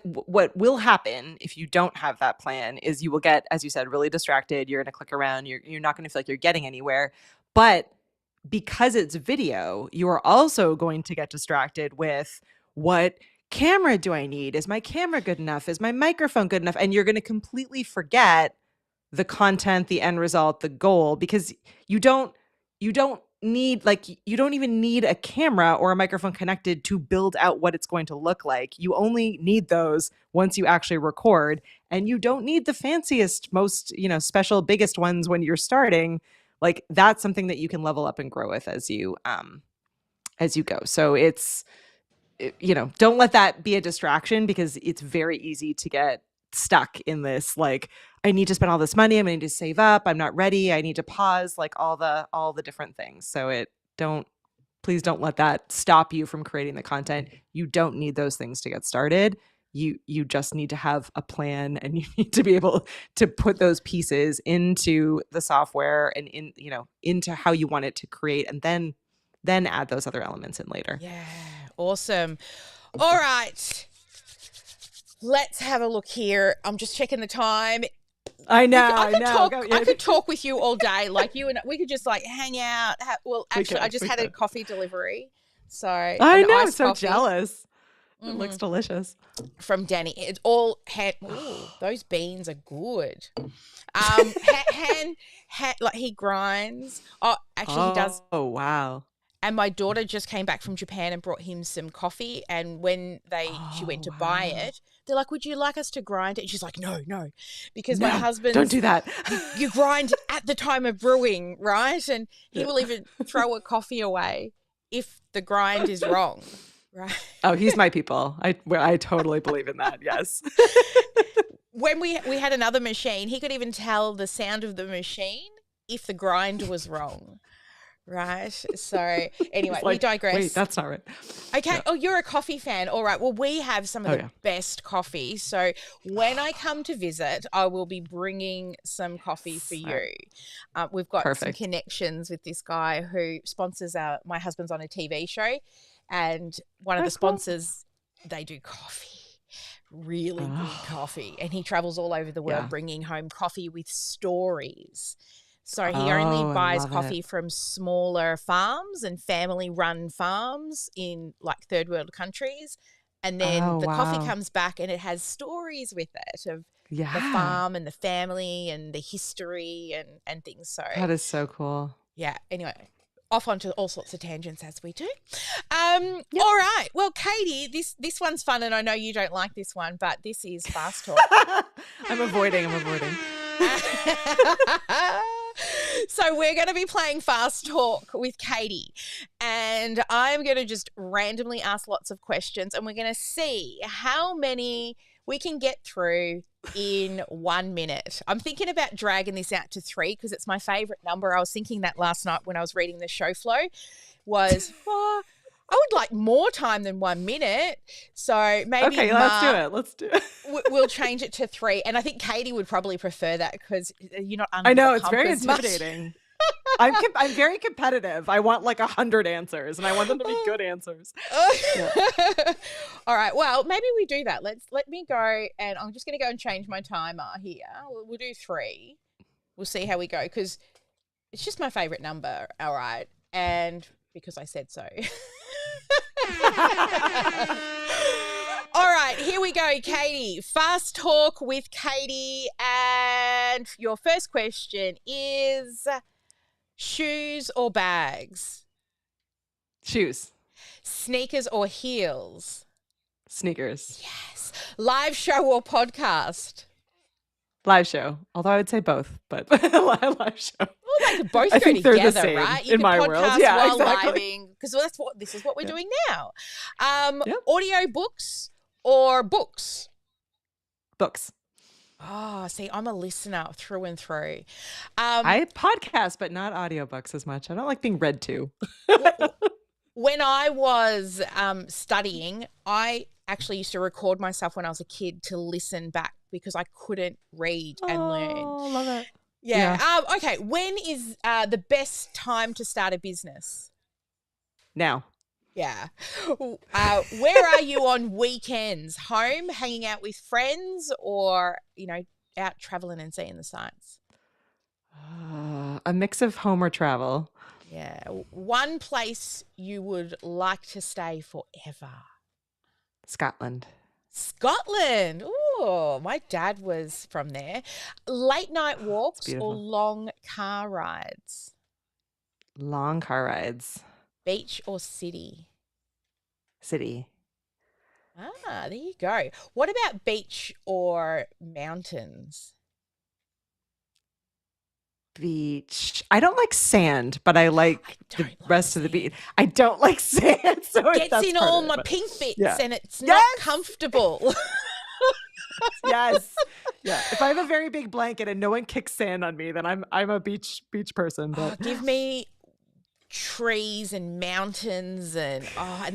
will happen if you don't have that plan is you will get, as you said, really distracted. You're going to click around. You're not going to feel like you're getting anywhere. But because it's video, you are also going to get distracted with what camera do I need? Is my camera good enough? Is my microphone good enough? And you're going to completely forget the content, the end result, the goal, because you don't need, like, you don't even need a camera or a microphone connected to build out what it's going to look like. You only need those once you actually record, and you don't need the fanciest, most, special, biggest ones when you're starting. Like, that's something that you can level up and grow with as you go. So don't let that be a distraction, because it's very easy to get stuck in this, like, I need to spend all this money, I'm going to save up, I'm not ready, I need to pause, like all the different things. So please don't let that stop you from creating the content. You don't need those things to get started. You just need to have a plan, and you need to be able to put those pieces into the software and into how you want it to create, and then add those other elements in later. Yeah, awesome. All right, let's have a look here. I'm just checking the time. I know. I could talk with you all day. Like, you and we could just like hang out. I just had a coffee delivery. So I know, I'm so coffee. Jealous. It looks delicious. From Danny. It's all hand. Ooh, those beans are good. Like he grinds. Oh, actually, he does. Oh, wow. And my daughter just came back from Japan and brought him some coffee. And when she went to buy it, they're like, "Would you like us to grind it?" And she's like, "No," because my husband, don't do that. You grind at the time of brewing, right? And he will even throw a coffee away if the grind is wrong, right? Oh, he's my people. I totally believe in that. Yes. When we had another machine, he could even tell the sound of the machine if the grind was wrong. Right. So anyway, we digress. Wait, that's not right. Okay. Yeah. Oh, you're a coffee fan. All right. Well, we have some of the best coffee. So when I come to visit, I will be bringing some coffee for you. We've got some connections with this guy who sponsors my husband's on a TV show, and one of the sponsors, they do coffee. Really good coffee. And he travels all over the world bringing home coffee with stories. So he only buys coffee from smaller farms and family-run farms in like third world countries. And then the coffee comes back and it has stories with it of the farm and the family and the history and things. So that is so cool. Yeah. Anyway, off onto all sorts of tangents as we do. All right. Well, Katie, this one's fun, and I know you don't like this one, but this is Fast Talk. I'm avoiding. So we're going to be playing Fast Talk with Katie, and I'm going to just randomly ask lots of questions, and we're going to see how many we can get through in 1 minute. I'm thinking about dragging this out to 3 because it's my favorite number. I was thinking that last night when I was reading the show flow was, I would like more time than 1 minute. So maybe let's do it. We'll change it to 3. And I think Katie would probably prefer that because you're not under I know, the it's pump very as much. intimidating. I'm very competitive. I want like 100 answers, and I want them to be good answers. All right. Well, maybe we do that. Let me go, and I'm just going to go and change my timer here. We'll do 3. We'll see how we go because it's just my favorite number. All right, and because I said so. All right, here we go, Katie. Fast Talk with Katie, and your first question is: shoes or bags? Shoes. Sneakers or heels? Sneakers. Yes. Live show or podcast? Live show. Although I would say both, but live show. Well, they could both go together, right? You in my podcast world. Yeah, while exactly. living, because this is what we're doing now. Audio books or books? Books. Oh, see, I'm a listener through and through. I podcast, but not audiobooks as much. I don't like being read to. When I was studying, I actually used to record myself when I was a kid to listen back because I couldn't read and learn. Oh, love it. Yeah. Okay. When is the best time to start a business? Now. Yeah. Where are you on weekends? Home, hanging out with friends, or, out traveling and seeing the sights? A mix of home or travel. Yeah. One place you would like to stay forever. Scotland. Scotland. Oh, my dad was from there. Late night walks or beautiful. long car rides? Long car rides. Beach or city? City. Ah, there you go. What about beach or mountains? Beach. I don't like sand, but I like the rest of the beach. I don't like sand, so gets in all my pink bits and it's not comfortable. Yes. Yeah. If I have a very big blanket and no one kicks sand on me, then I'm a beach person. But give me trees and mountains and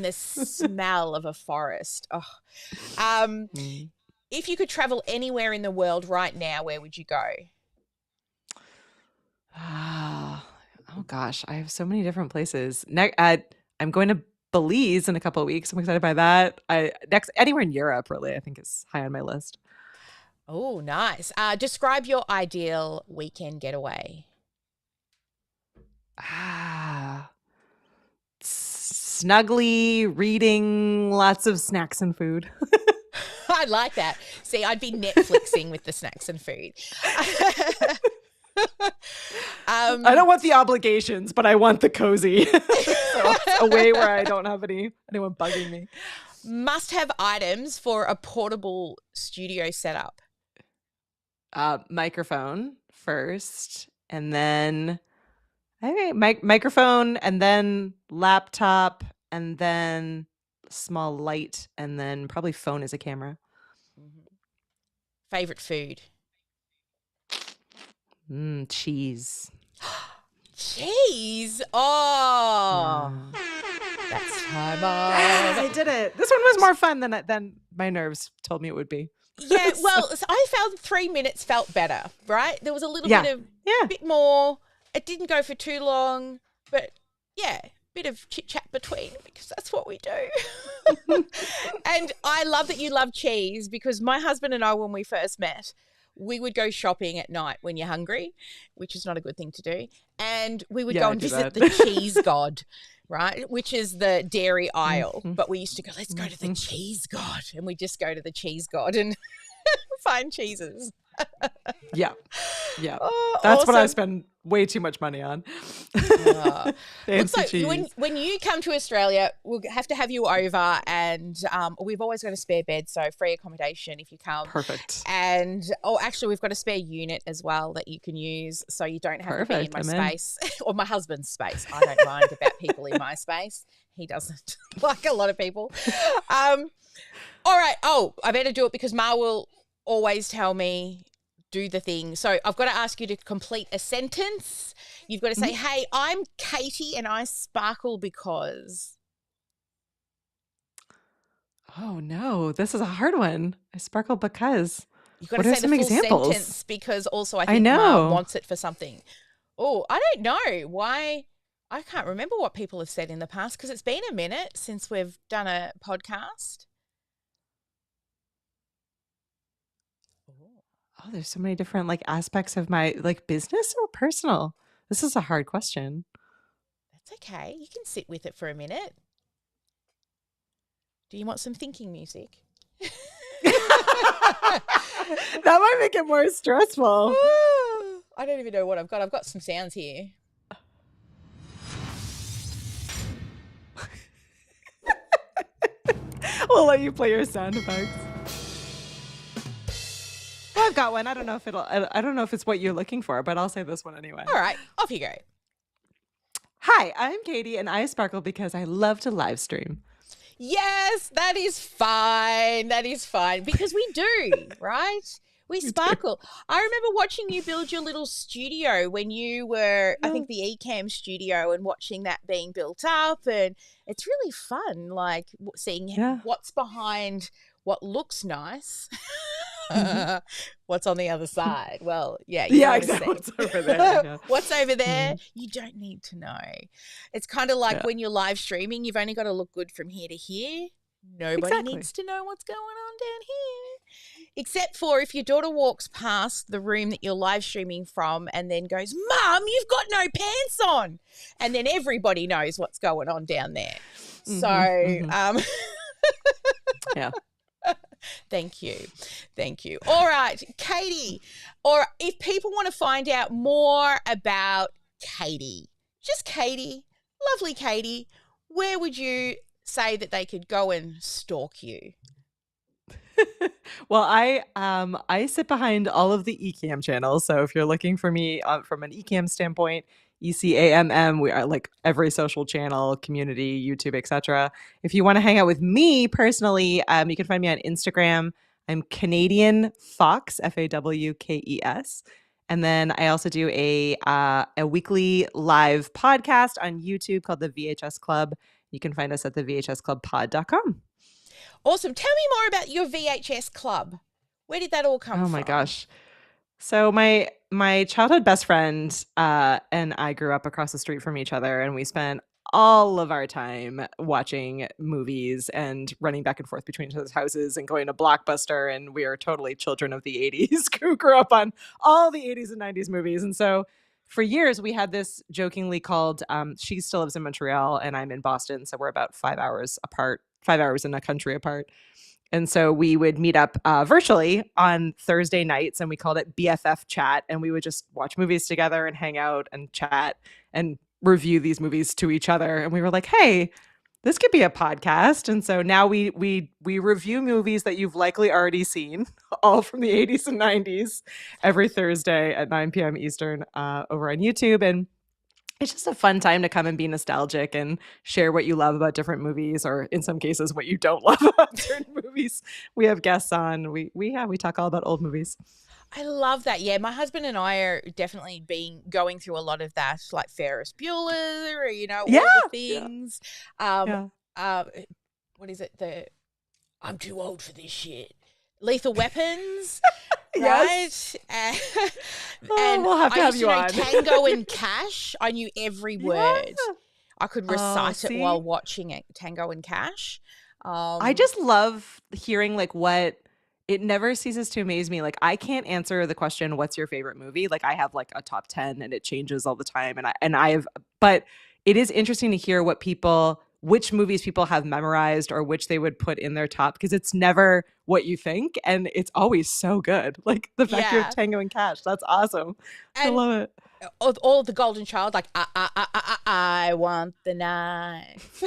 the smell of a forest. If you could travel anywhere in the world right now, where would you go? Oh gosh, I have so many different places. I'm going to Belize in a couple of weeks. I'm excited by that. Next anywhere in Europe, really, I think is high on my list. Oh, nice. Describe your ideal weekend getaway. Snuggly, reading, lots of snacks and food. I like that. See, I'd be Netflixing with the snacks and food. I don't want the obligations, but I want the cozy. So it's a way where I don't have anyone bugging me. Must have items for a portable studio setup. Microphone first, and then microphone, and then laptop, and then small light, and then probably phone as a camera. Favorite food? Cheese. Cheese? Oh, that's time off. I did it. This one was more fun than my nerves told me it would be. Yeah, well, so I found 3 minutes felt better, right? There was a little bit more. It didn't go for too long, but bit of chit chat between, because that's what we do. And I love that you love cheese, because my husband and I, when we first met, we would go shopping at night when you're hungry, which is not a good thing to do. And we would go and visit the cheese god, right? Which is the dairy aisle. But we used to go, let's go to the cheese god. And we just go to the cheese god and find cheeses. Yeah. Oh, that's awesome. what I spend way too much money on. Looks like when you come to Australia, we'll have to have you over, and we've always got a spare bed, so free accommodation if you come. Perfect. And actually, we've got a spare unit as well that you can use, so you don't have to be in my space or my husband's space. I don't mind about people in my space. He doesn't, like a lot of people. All right. Oh, I better do it, because Ma will always tell me do the thing. So I've got to ask you to complete a sentence. You've got to say, hey, I'm Katie and I sparkle because. Oh no, this is a hard one. I sparkle because. You've got to say the full sentence, because also I think Ma wants it for something. Oh, I don't know why. I can't remember what people have said in the past, because it's been a minute since we've done a podcast. Oh, there's so many different aspects of my business or personal. This is a hard question. That's okay. You can sit with it for a minute. Do you want some thinking music? That might make it more stressful. I don't even know what I've got. I've got some sounds here. We'll let you play your sound effects. Well, I've got one. I don't know if it's what you're looking for, but I'll say this one anyway. All right, off you go. Hi, I'm Katie, and I sparkle because I love to live stream. Yes, that is fine. That is fine, because we do, right? We sparkle. I remember watching you build your little studio when you were, I think, the Encamm studio, and watching that being built up, and it's really fun, seeing what's behind what looks nice. What's on the other side? Well, exactly. What's over there? What's over there? You don't need to know. It's kind of like when you're live streaming, you've only got to look good from here to here. Nobody needs to know what's going on down here, except for if your daughter walks past the room that you're live streaming from and then goes, "Mum, you've got no pants on," and then everybody knows what's going on down there. So Yeah. Thank you. Thank you. All right, Katie, or if people want to find out more about Katie, just Katie, lovely Katie, where would you say that they could go and stalk you? Well, I sit behind all of the Ecamm channels. So if you're looking for me from an Ecamm standpoint, ECAMM, we are like every social channel, community, YouTube, etc. If you want to hang out with me personally, you can find me on Instagram. I'm Canadian Fawkes, Fawkes. And then I also do a weekly live podcast on YouTube called the VHS Club. You can find us at the VHSclubpod.com. Awesome. Tell me more about your VHS club. Where did that all come from? Oh my gosh. So my childhood best friend and I grew up across the street from each other, and we spent all of our time watching movies and running back and forth between each other's houses and going to Blockbuster. And we are totally children of the 80s who grew up on all the 80s and 90s movies. And so for years we had this jokingly called she still lives in Montreal and I'm in Boston, so we're about 5 hours apart, 5 hours in a country apart. And so we would meet up virtually on Thursday nights, and we called it BFF Chat. And we would just watch movies together and hang out and chat and review these movies to each other. And we were like, hey, this could be a podcast. And so now we review movies that you've likely already seen, all from the 80s and 90s, every Thursday at 9 p.m. Eastern over on YouTube. And it's just a fun time to come and be nostalgic and share what you love about different movies, or in some cases what you don't love about certain movies. We have guests on. We talk all about old movies. I love that. Yeah, my husband and I are definitely going through a lot of that, like Ferris Bueller, or, all the things. Yeah. What is it? I'm too old for this shit. Lethal Weapons. Yes. Right? And we'll have to have you on. Tango and Cash. I knew every word. Yeah. I could recite it while watching it. Tango and Cash. I just love hearing what it never ceases to amaze me. Like, I can't answer the question, what's your favorite movie? Like, I have a top 10 and it changes all the time. But it is interesting to hear which movies people have memorized or which they would put in their top, because it's never what you think. And it's always so good. Like the fact you have Tango and Cash. That's awesome. I love it. All of the Golden Child, like, I want the knife.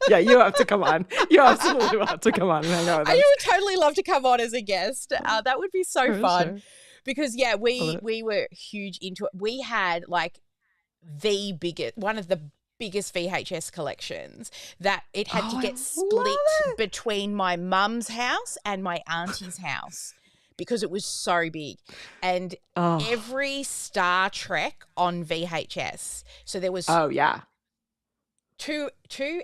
Yeah, you have to come on. You absolutely will have to come on and hang out with us. I would totally love to come on as a guest. That would be so fun. Sure. Because, we were huge into it. We had, one of the biggest VHS collections that it had to get split between my mum's house and my auntie's house because it was so big. And every Star Trek on VHS. So there was two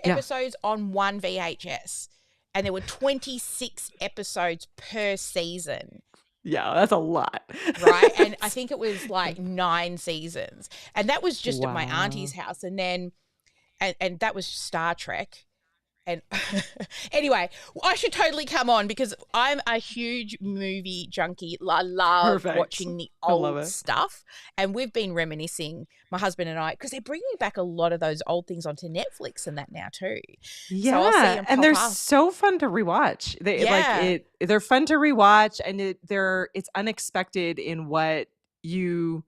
episodes on one VHS, and there were 26 episodes per season. Yeah, that's a lot. Right? And I think it was 9 seasons. And that was just at my auntie's house. And then and that was Star Trek. And anyway, I should totally come on because I'm a huge movie junkie. I love watching the old stuff. And we've been reminiscing, my husband and I, because they're bringing back a lot of those old things onto Netflix and that now too. Yeah, so I'll see them and they're so fun to rewatch. They're fun to rewatch, and it's unexpected in what you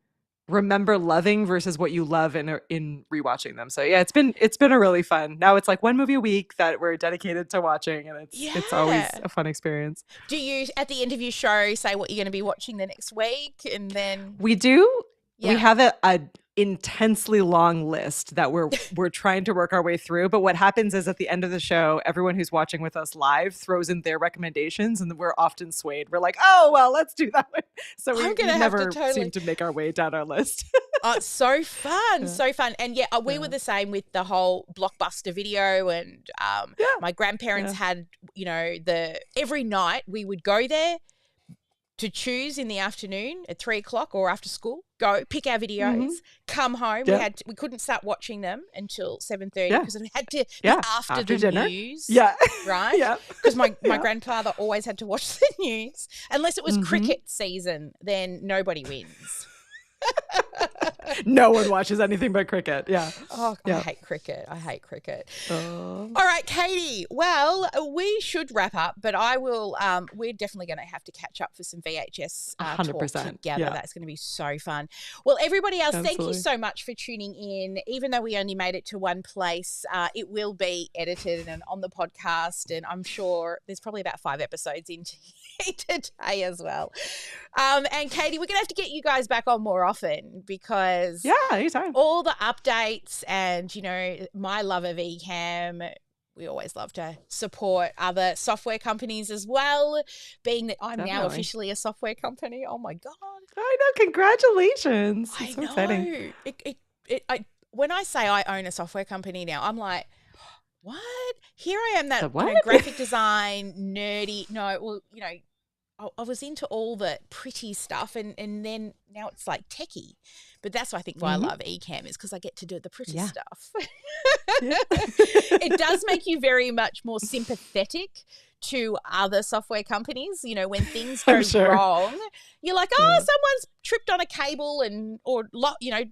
remember loving versus what you love in rewatching them. So yeah, it's been a really fun. Now it's one movie a week that we're dedicated to watching, and it's always a fun experience. Do you at the end of your show say what you're going to be watching the next week? And then we do. Yeah. We have a intensely long list that we're trying to work our way through. But what happens is at the end of the show, everyone who's watching with us live throws in their recommendations, and we're often swayed. We're like, oh, well, let's do that one. So we never seem to make our way down our list. Oh, it's so fun. So fun. And we were the same with the whole Blockbuster video, and my grandparents had, every night we would go there to choose in the afternoon at 3:00 or after school, go pick our videos, come home. Yep. We couldn't start watching them until 7:30 because we had to be after the dinner. News. Yeah. Right? Yeah. Because my grandfather always had to watch the news. Unless it was cricket season, then nobody wins. No one watches anything but cricket. Yeah. Oh, Yeah. I hate cricket. I hate cricket. Oh. All right, Katie. Well, we should wrap up, but I will. We're definitely going to have to catch up for some VHS talk 100%. together. Yeah. That's going to be so fun. Well, everybody else, thank you Absolutely. so much for tuning in. Even though we only made it to one place, it will be edited and on the podcast, and I'm sure there's probably about 5 episodes into today as well. And Katie, we're going to have to get you guys back on more often because anytime. all the updates and, you know, my love of Encamm, we always love to support other software companies as well, being that I'm now officially a software company. Oh, my God. I know. Congratulations. It's so exciting. When I say I own a software company now, I'm like, what? Here I am, that The what? you know, graphic design, nerdy. No, well, you know, I was into all the pretty stuff and then now it's like techie. But that's why I think why I love Encamm is because I get to do the pretty stuff. It does make you very much more sympathetic to other software companies. You know, when things go wrong, you're like, oh, someone's tripped on a cable or you know,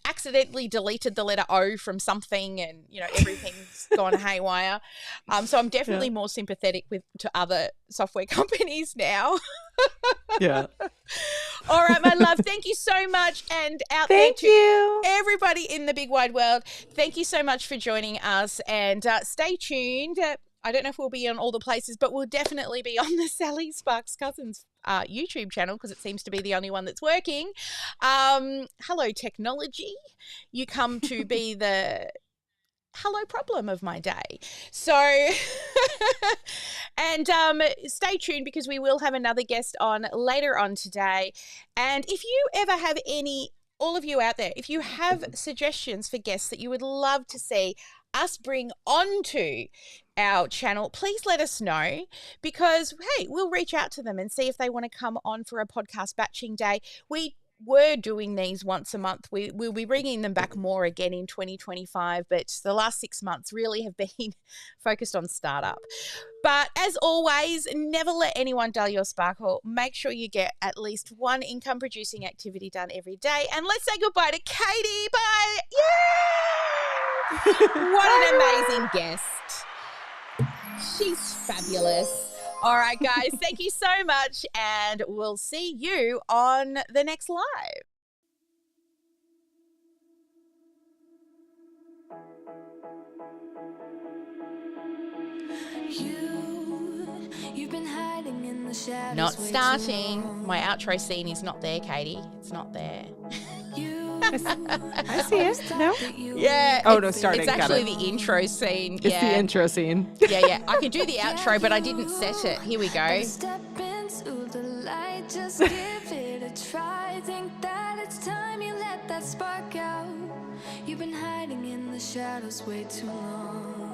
accidentally deleted the letter O from something and, you know, everything's gone haywire. So I'm definitely more sympathetic to other software companies now. Yeah. All right, my love, thank you so much. And out Thank there to you. everybody in the big wide world, thank you so much for joining us and stay tuned. I don't know if we'll be on all the places, but we'll definitely be on the Sally Sparks Cousins YouTube channel because it seems to be the only one that's working. Hello, technology. You come to be the hello problem of my day. So, and stay tuned because we will have another guest on later on today. And if you ever have all of you out there, if you have suggestions for guests that you would love to see us bring onto our channel, please let us know because, hey, we'll reach out to them and see if they want to come on for a podcast batching day. We were doing these once a month. We'll be bringing them back more again in 2025, but the last 6 months really have been focused on startup. But as always, never let anyone dull your sparkle. Make sure you get at least one income-producing activity done every day. And let's say goodbye to Katie. Bye. Yay! What an amazing guest. She's fabulous. All right, guys, thank you so much, and we'll see you on the next live. You've been hiding in the shadows. Not starting. My outro scene is not there, Katie. It's not there. I see it. No? Yeah. Oh, no, starting. It's actually the intro scene. It's the intro scene. Yeah. I can do the outro, but I didn't set it. Here we go. Step into the light, just give it a try. Think that it's time you let that spark out. You've been hiding in the shadows way too long.